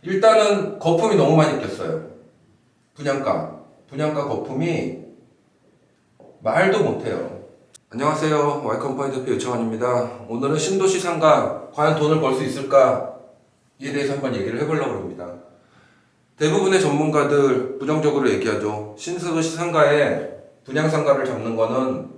일단은 거품이 너무 많이 꼈어요. 분양가 거품이 말도 못해요. 안녕하세요. Y컴퍼니 대표 유창환입니다. 오늘은 신도시 상가 과연 돈을 벌 수 있을까에 대해서 한번 얘기를 해보려고 합니다. 대부분의 전문가들 부정적으로 얘기하죠. 신도시 상가에 분양상가를 잡는 거는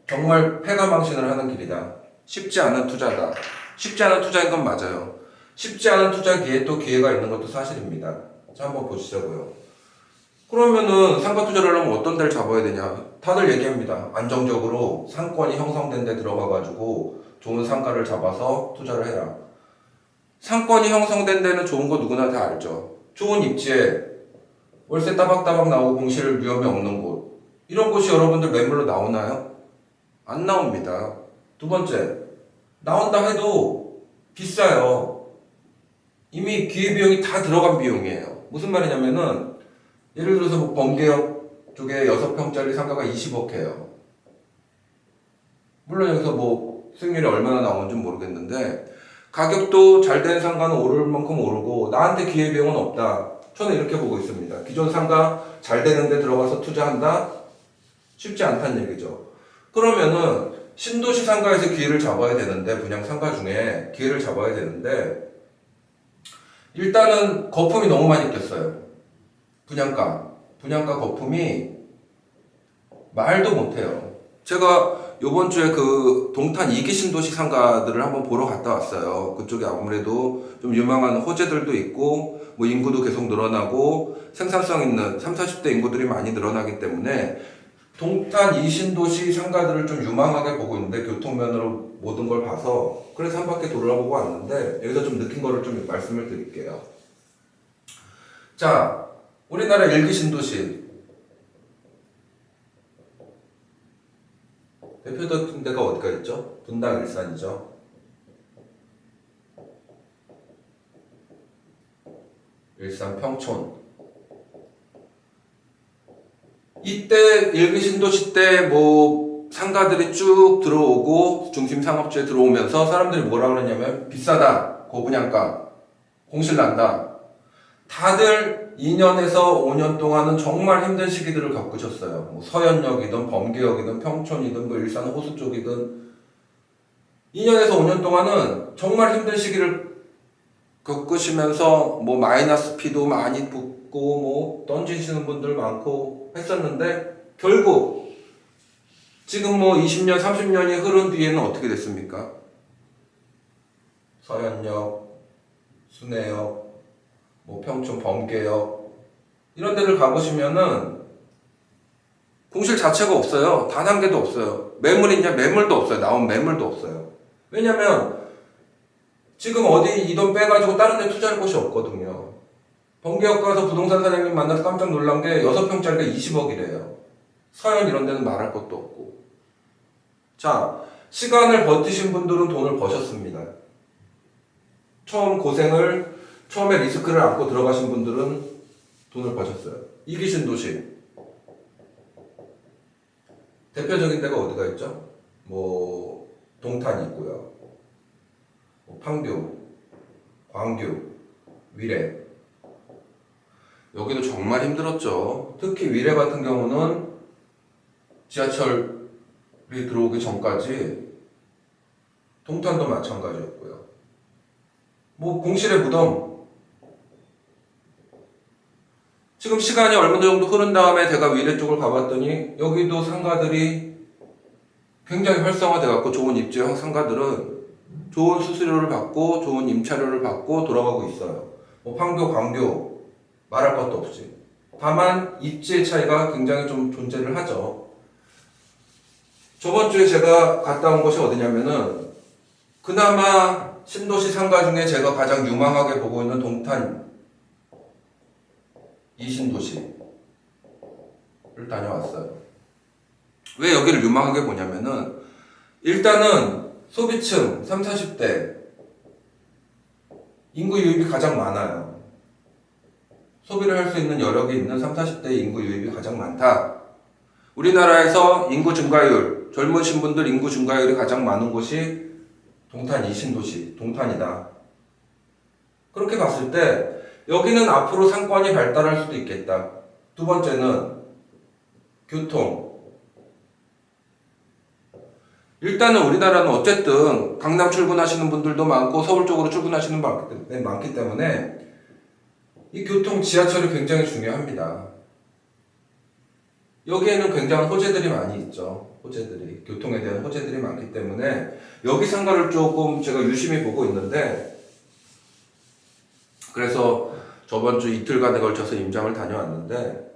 정말 패가망신을 하는 길이다. 쉽지 않은 투자다. 쉽지 않은 투자인 건 맞아요. 쉽지 않은 투자기에 또 기회가 있는 것도 사실입니다. 자, 한번 보시자고요. 그러면은 상가 투자를 하려면 어떤 데를 잡아야 되냐? 다들 얘기합니다. 안정적으로 상권이 형성된 데 들어가가지고 좋은 상가를 잡아서 투자를 해라. 상권이 형성된 데는 좋은 거 누구나 다 알죠. 좋은 입지에 월세 따박따박 나오고 공실 위험이 없는 곳. 이런 곳이 여러분들 매물로 나오나요? 안 나옵니다. 두 번째, 나온다 해도 비싸요. 이미 기회비용이 다 들어간 비용이에요. 무슨 말이냐면은 예를 들어서 뭐 범계역 쪽에 6평짜리 상가가 20억 해요. 물론 여기서 뭐 수익률이 얼마나 나오는지 모르겠는데 가격도 잘 된 상가는 오를 만큼 오르고 나한테 기회비용은 없다. 저는 이렇게 보고 있습니다. 기존 상가 잘 되는데 들어가서 투자한다? 쉽지 않다는 얘기죠. 그러면은 신도시 상가에서 기회를 잡아야 되는데 분양 상가 중에 기회를 잡아야 되는데 일단은 거품이 너무 많이 꼈어요. 분양가 거품이 말도 못해요. 제가 요번 주에 그 동탄 2기 신도시 상가들을 한번 보러 갔다 왔어요. 그쪽에 아무래도 좀 유명한 호재들도 있고 뭐 인구도 계속 늘어나고 생산성 있는 30, 40대 인구들이 많이 늘어나기 때문에 동탄 2 신도시 상가들을 좀 유망하게 보고 있는데 교통면으로 모든 걸 봐서 그래서 한 바퀴 돌아보고 왔는데 여기서 좀 느낀 거를 좀 말씀을 드릴게요. 자, 우리나라 1기 신도시 대표적인 데가 어디가 있죠? 분당 일산이죠. 일산 평촌. 이때 1기 신도시 때 뭐 상가들이 쭉 들어오고 중심 상업지에 들어오면서 사람들이 뭐라 그러냐면 비싸다. 고분양가. 공실 난다. 다들 2년에서 5년 동안은 정말 힘든 시기들을 겪으셨어요. 뭐 서현역이든 범계역이든 평촌이든 뭐 일산 호수 쪽이든 2년에서 5년 동안은 정말 힘든 시기를 겪으시면서 뭐 마이너스 피도 많이 붙고 뭐 던지시는 분들 많고 했었는데 결국 지금 뭐 20년, 30년이 흐른 뒤에는 어떻게 됐습니까? 서현역, 순회역, 뭐 평촌 범계역 이런 데를 가보시면은 공실 자체가 없어요. 단 한 개도 없어요. 매물이냐 매물도 없어요. 나온 매물도 없어요. 왜냐면 지금 어디 이 돈 빼가지고 다른 데 투자할 곳이 없거든요. 범계역 가서 부동산 사장님 만나서 깜짝 놀란 게 6평짜리가 20억이래요. 서현 이런 데는 말할 것도 없고. 자, 시간을 버티신 분들은 돈을 버셨습니다. 처음에 리스크를 안고 들어가신 분들은 돈을 버셨어요. 2기 신도시. 대표적인 데가 어디가 있죠? 뭐, 동탄이 있고요. 뭐 판교, 광교, 위례. 여기도 정말 힘들었죠. 특히 위례 같은 경우는 지하철이 들어오기 전까지 동탄도 마찬가지였고요. 뭐 공실의 무덤. 지금 시간이 얼마 정도 흐른 다음에 제가 위례 쪽을 가봤더니 여기도 상가들이 굉장히 활성화돼 갖고 좋은 입지형 상가들은 좋은 수수료를 받고 좋은 임차료를 받고 돌아가고 있어요. 뭐 판교, 광교 말할 것도 없이. 다만 입지의 차이가 굉장히 좀 존재를 하죠. 저번 주에 제가 갔다 온 곳이 어디냐면은 그나마 신도시 상가 중에 제가 가장 유망하게 보고 있는 동탄 2 신도시를 다녀왔어요. 왜 여기를 유망하게 보냐면은 일단은 소비층 30, 40대 인구 유입이 가장 많아요. 소비를 할 수 있는 여력이 있는 30, 40대 인구 유입이 가장 많다. 우리나라에서 인구 증가율, 젊으신 분들 인구 증가율이 가장 많은 곳이 동탄 2신도시, 동탄이다. 그렇게 봤을 때 여기는 앞으로 상권이 발달할 수도 있겠다. 두 번째는 교통. 일단은 우리나라는 어쨌든 강남 출근하시는 분들도 많고 서울 쪽으로 출근하시는 분들 많기 때문에 이 교통 지하철이 굉장히 중요합니다. 여기에는 굉장한 호재들이 많이 있죠. 호재들이. 교통에 대한 호재들이 많기 때문에 여기 상가를 조금 제가 유심히 보고 있는데 그래서 저번 주 이틀간에 걸쳐서 임장을 다녀왔는데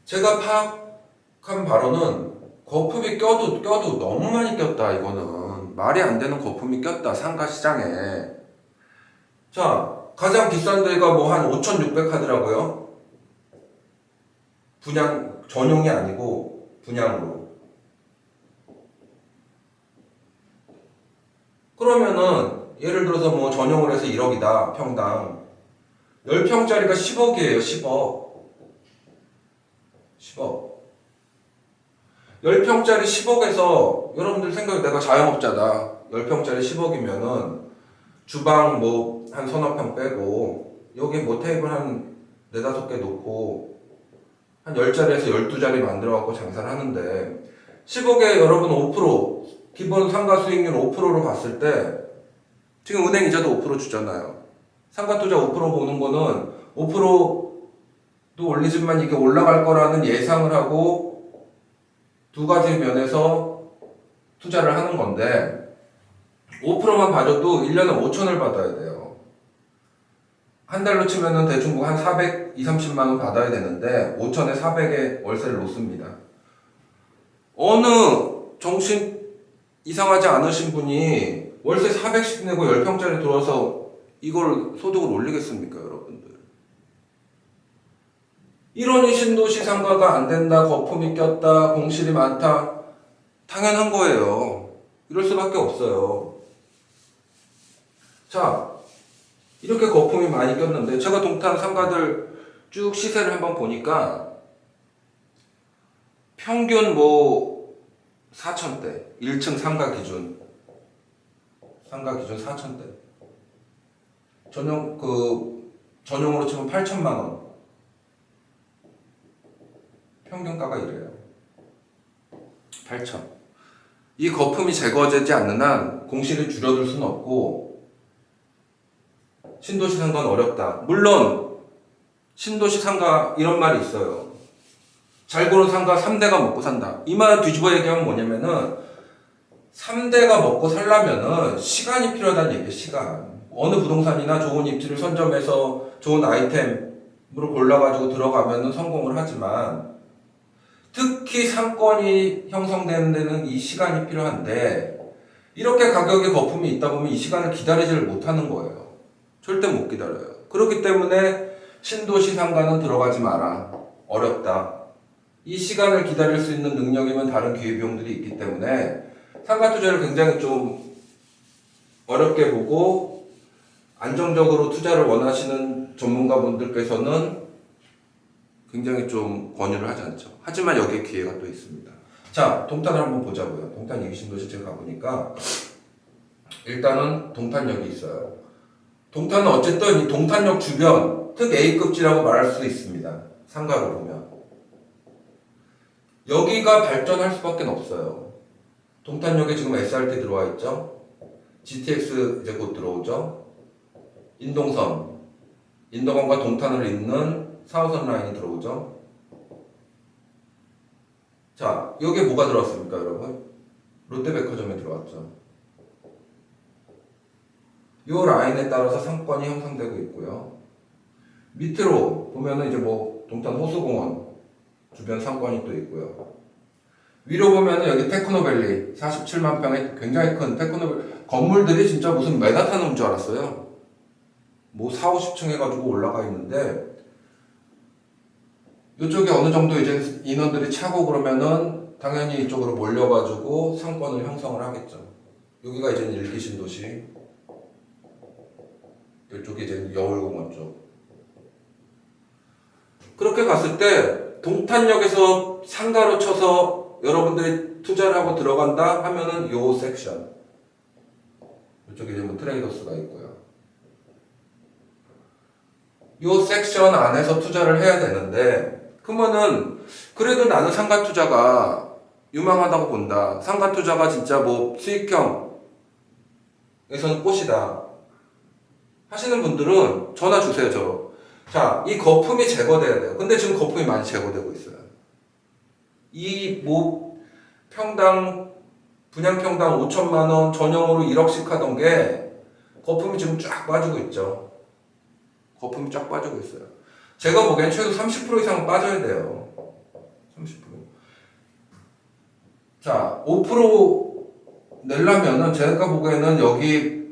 제가 파악한 바로는 거품이 껴도 너무 많이 꼈다. 이거는 말이 안 되는 거품이 꼈다. 상가 시장에. 자, 가장 비싼 데가 뭐 한 5,600 하더라고요. 분양 전용이 아니고 분양으로. 그러면은 예를 들어서 뭐 전용을 해서 1억이다. 평당. 10평짜리가 10억이에요. 10억. 10억. 10평짜리 10억에서 여러분들 생각에 내가 자영업자다. 10평짜리 10억이면은 주방 뭐 한 서너 평 빼고 여기 뭐 테이블 한 4, 5개 놓고 한 10자리에서 12자리 만들어 갖고 장사를 하는데 10억에 여러분 5% 기본 상가 수익률 5%로 봤을 때 지금 은행 이자도 5% 주잖아요. 상가 투자 5% 보는 거는 5%도 올리지만 이게 올라갈 거라는 예상을 하고 두 가지 면에서 투자를 하는 건데 5%만 봐줘도 1년에 5천을 받아야 돼요. 한 달로 치면은 대충 한 400, 30만 원 받아야 되는데 5천에 400에 월세를 놓습니다. 어느 정신 이상하지 않으신 분이 월세 400씩 내고 10평짜리 들어와서 이걸 소득을 올리겠습니까, 여러분들? 1원이 신도시 상가가 안 된다, 거품이 꼈다, 공실이 많다. 당연한 거예요. 이럴 수밖에 없어요. 자, 이렇게 거품이 많이 꼈는데 제가 동탄 상가들 쭉 시세를 한번 보니까 평균 뭐 4천대 1층 상가 기준 4천대 전용으로 치면 8천만 원 평균가가 이래요. 8천. 이 거품이 제거되지 않는 한 공실이 줄어들 수는 없고 신도시 상가는 어렵다. 물론 신도시 상가 이런 말이 있어요. 잘 고른 상가 3대가 먹고 산다. 이 말 뒤집어 얘기하면 뭐냐면은 3대가 먹고 살려면은 시간이 필요하다는 얘기예요. 시간. 어느 부동산이나 좋은 입지를 선점해서 좋은 아이템으로 골라가지고 들어가면은 성공을 하지만 특히 상권이 형성되는 데는 이 시간이 필요한데 이렇게 가격에 거품이 있다 보면 이 시간을 기다리지를 못하는 거예요. 절대 못 기다려요. 그렇기 때문에 신도시 상가는 들어가지 마라. 어렵다. 이 시간을 기다릴 수 있는 능력이면 다른 기회비용들이 있기 때문에 상가 투자를 굉장히 좀 어렵게 보고 안정적으로 투자를 원하시는 전문가분들께서는 굉장히 좀 권유를 하지 않죠. 하지만 여기에 기회가 또 있습니다. 자, 동탄을 한번 보자고요. 동탄 이기신도시 제가 가보니까 일단은 동탄역이 있어요. 동탄은 어쨌든 이 동탄역 주변 특 A급지라고 말할 수 있습니다. 상가로 보면. 여기가 발전할 수밖에 없어요. 동탄역에 지금 SRT 들어와 있죠. GTX 이제 곧 들어오죠. 인동선, 인덕원과 동탄을 잇는 4호선 라인이 들어오죠. 자, 여기에 뭐가 들어왔습니까, 여러분? 롯데백화점에 들어왔죠. 이 라인에 따라서 상권이 형성되고 있고요. 밑으로 보면은 이제 뭐 동탄 호수공원 주변 상권이 또 있고요. 위로 보면은 여기 테크노밸리 47만 평의 굉장히 큰 테크노밸리 건물들이 진짜 무슨 맨하탄 온 줄 알았어요. 뭐 4, 50층 해가지고 올라가 있는데 이쪽에 어느 정도 이제 인원들이 차고 그러면은 당연히 이쪽으로 몰려가지고 상권을 형성을 하겠죠. 여기가 이제 일기신도시, 이쪽이 이제 여울공원 쪽. 그렇게 봤을 때 동탄역에서 상가로 쳐서 여러분들이 투자를 하고 들어간다 하면은 요 섹션. 이쪽에 이제 뭐 트레이더스가 있고요. 요 섹션 안에서 투자를 해야 되는데, 그러면은 그래도 나는 상가 투자가 유망하다고 본다. 상가 투자가 진짜 뭐 수익형에서는 꽃이다 하시는 분들은 전화 주세요. 자, 이 거품이 제거돼야 돼요. 근데 지금 거품이 많이 제거되고 있어요. 이 뭐 평당 분양평당 5천만 원 전용으로 1억씩 하던 게 거품이 지금 쫙 빠지고 있죠. 거품이 쫙 빠지고 있어요. 제가 보기엔 최소 30% 이상 빠져야 돼요. 30%. 자, 5% 내려면은 제가 보기에는 여기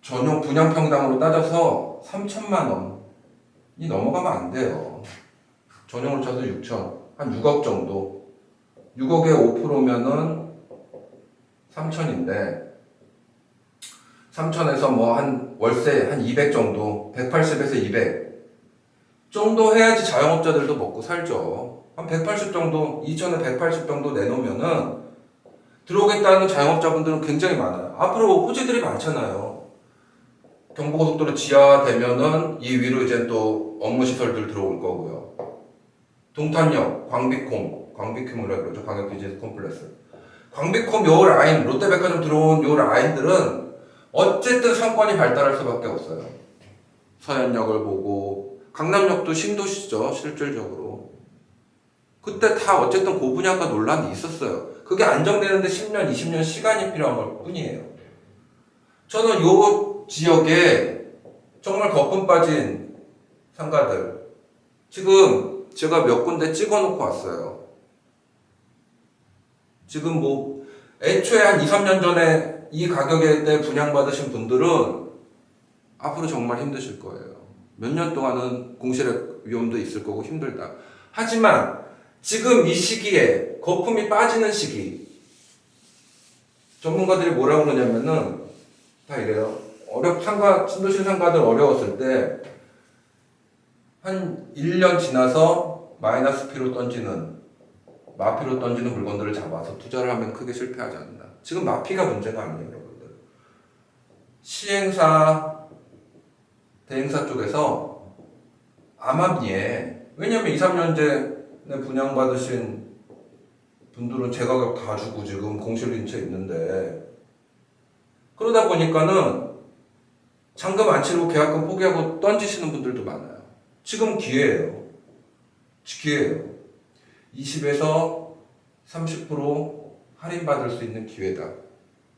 전용 분양평당으로 따져서 3천만 원이 넘어가면 안 돼요. 전용으로 쳐서 6천, 한 6억 정도. 6억에 5%면은 3천인데 3천에서 뭐 한 월세 한 200 정도, 180에서 200 정도 해야지 자영업자들도 먹고 살죠. 한 180 정도, 2천에 180 정도 내놓으면은 들어오겠다는 자영업자분들은 굉장히 많아요. 앞으로 호재들이 많잖아요. 경부고속도로 지하되면은 이 위로 이제 또 업무시설들 들어올 거고요. 동탄역, 광비콤이라고 그러죠. 광역 비즈니스 콤플렉스. 광비콤 요 라인, 롯데백화점 들어온 요 라인들은 어쨌든 상권이 발달할 수밖에 없어요. 서현역을 보고, 강남역도 신도시죠, 실질적으로. 그때 다 어쨌든 고분양가 논란이 있었어요. 그게 안정되는데 10년, 20년 시간이 필요한 걸 뿐이에요. 저는 요 지역에 정말 거품 빠진 상가들, 지금 제가 몇 군데 찍어 놓고 왔어요. 지금 뭐 애초에 한 2, 3년 전에 이 가격에 때 분양받으신 분들은 앞으로 정말 힘드실 거예요. 몇 년 동안은 공실의 위험도 있을 거고 힘들다. 하지만 지금 이 시기에 거품이 빠지는 시기, 전문가들이 뭐라고 그러냐면은 다 이래요. 신도시 상가들 어려웠을 때 한 1년 지나서 마이너스 피로 던지는, 마피로 던지는 물건들을 잡아서 투자를 하면 크게 실패하지 않는다. 지금 마피가 문제가 아니에요, 여러분들. 시행사, 대행사 쪽에서 암암리에, 왜냐면 2, 3년째 분양받으신 분들은 제 가격 다 주고 지금 공실인체 있는데, 그러다 보니까는 잔금 안 치르고 계약금 포기하고 던지시는 분들도 많아요. 지금 기회예요. 20에서 30% 할인받을 수 있는 기회다.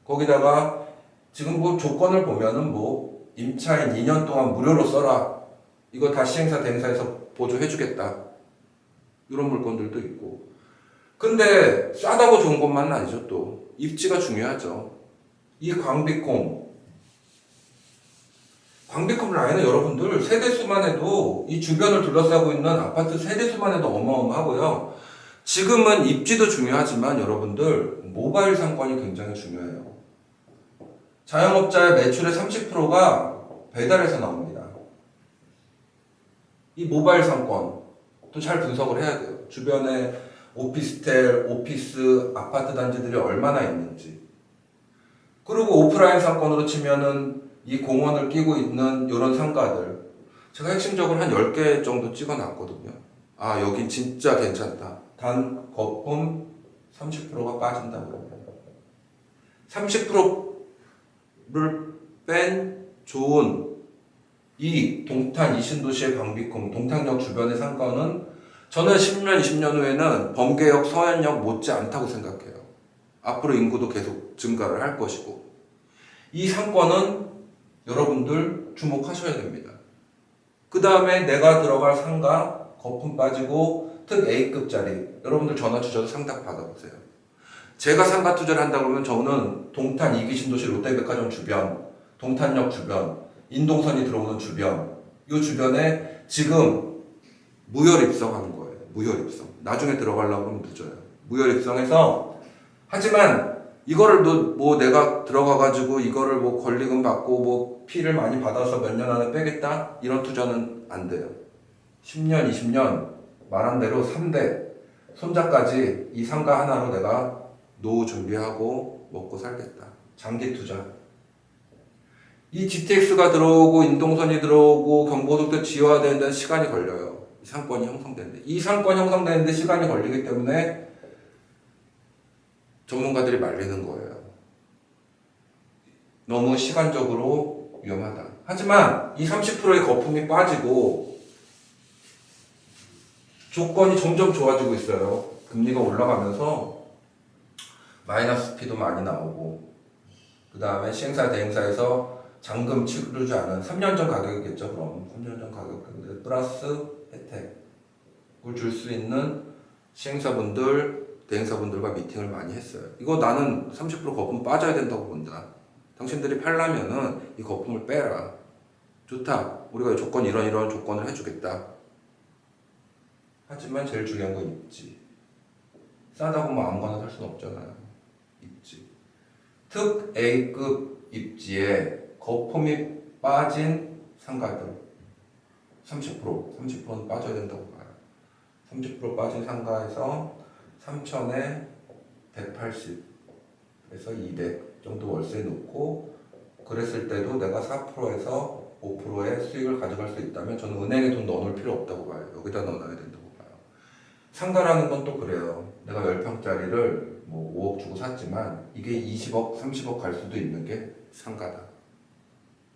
거기다가 지금 뭐 조건을 보면은 뭐 임차인 2년 동안 무료로 써라. 이거 다 시행사 대행사에서 보조해주겠다. 이런 물건들도 있고. 근데 싸다고 좋은 것만은 아니죠. 또 입지가 중요하죠. 이 광비콤 라인은 여러분들 세대수만 해도, 이 주변을 둘러싸고 있는 아파트 세대수만 해도 어마어마하고요. 지금은 입지도 중요하지만 여러분들 모바일 상권이 굉장히 중요해요. 자영업자의 매출의 30%가 배달에서 나옵니다. 이 모바일 상권도 잘 분석을 해야 돼요. 주변에 오피스텔, 오피스, 아파트 단지들이 얼마나 있는지. 그리고 오프라인 상권으로 치면은 이 공원을 끼고 있는 이런 상가들, 제가 핵심적으로 한 10개 정도 찍어놨거든요. 아, 여긴 진짜 괜찮다. 단 거품 30%가 빠진다고. 30%를 뺀 좋은 이 동탄 이신도시의 광비콤, 동탄역 주변의 상가는 저는 10년, 20년 후에는 범계역, 서현역 못지 않다고 생각해요. 앞으로 인구도 계속 증가를 할 것이고, 이 상권은 여러분들 주목하셔야 됩니다. 그 다음에 내가 들어갈 상가, 거품 빠지고 특 A급짜리, 여러분들 전화 주셔서 상담 받아보세요. 제가 상가 투자를 한다 그러면 저는 동탄 이기신도시 롯데백화점 주변, 동탄역 주변, 인동선이 들어오는 주변, 이 주변에 지금 무혈 입성하는 거예요. 무혈 입성. 나중에 들어가려고 하면 늦어요. 무혈 입성해서, 하지만 이거를 뭐 내가 들어가가지고 이거를 뭐 권리금 받고 뭐 피를 많이 받아서 몇 년 안에 빼겠다? 이런 투자는 안 돼요. 10년, 20년, 말한 대로 3대, 손자까지 이 상가 하나로 내가 노후 준비하고 먹고 살겠다. 장기 투자. 이 GTX가 들어오고 인동선이 들어오고 경부고속도 지어야 되는 데는 시간이 걸려요. 이 상권이 형성되는데. 이 상권 형성되는데 시간이 걸리기 때문에 전문가들이 말리는 거예요. 너무 시간적으로 위험하다. 하지만 이 30%의 거품이 빠지고 조건이 점점 좋아지고 있어요. 금리가 올라가면서 마이너스 P도 많이 나오고 그 다음에 시행사 대행사에서 잔금 치르지 않은 3년 전 가격이겠죠. 그럼 3년 전 가격 플러스 혜택을 줄 수 있는 시행사분들 대행사분들과 미팅을 많이 했어요. 이거 나는 30% 거품 빠져야 된다고 본다. 당신들이 팔려면은 이 거품을 빼라. 좋다. 우리가 조건 이런 조건을 해주겠다. 하지만 제일 중요한 건 입지. 싸다고 뭐 아무거나 살 수는 없잖아요. 입지. 특 A급 입지에 거품이 빠진 상가들 30%는 빠져야 된다고 봐요. 30% 빠진 상가에서 3천에 180에서 200 정도 월세 놓고 그랬을 때도 내가 4%에서 5%의 수익을 가져갈 수 있다면 저는 은행에 돈 넣어놓을 필요 없다고 봐요. 여기다 넣어놔야 된다고 봐요. 상가라는 건 또 그래요. 내가 10평짜리를 뭐 5억 주고 샀지만 이게 20억, 30억 갈 수도 있는 게 상가다.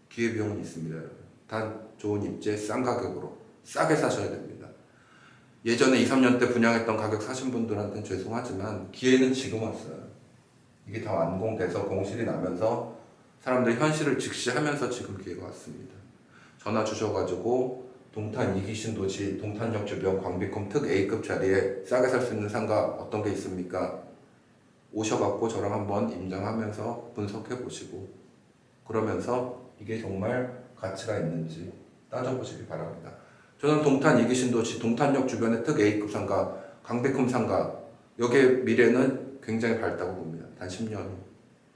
기회비용은 있습니다. 단 좋은 입지에 싼 가격으로 싸게 사셔야 됩니다. 예전에 2, 3년 때 분양했던 가격 사신 분들한테는 죄송하지만 기회는 지금 왔어요. 이게 다 완공돼서 공실이 나면서 사람들이 현실을 직시하면서 지금 기회가 왔습니다. 전화 주셔가지고 동탄 이기신도시 동탄역 주변 광비컴 특 A급 자리에 싸게 살 수 있는 상가 어떤 게 있습니까? 오셔갖고 저랑 한번 임장하면서 분석해 보시고 그러면서 이게 정말 가치가 있는지 따져보시기 바랍니다. 저는 동탄 이기신도시 동탄역 주변의 특 A급 상가 광비컴 상가 여기의 미래는 굉장히 밝다고 봅니다. 단 10년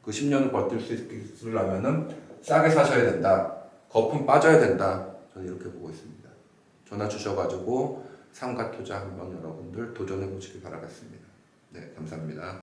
그 10년을 버틸 수 있으려면 싸게 사셔야 된다. 거품 빠져야 된다. 저는 이렇게 보고 있습니다. 전화 주셔가지고 상가 투자 한번 여러분들 도전해 보시기 바라겠습니다. 네, 감사합니다.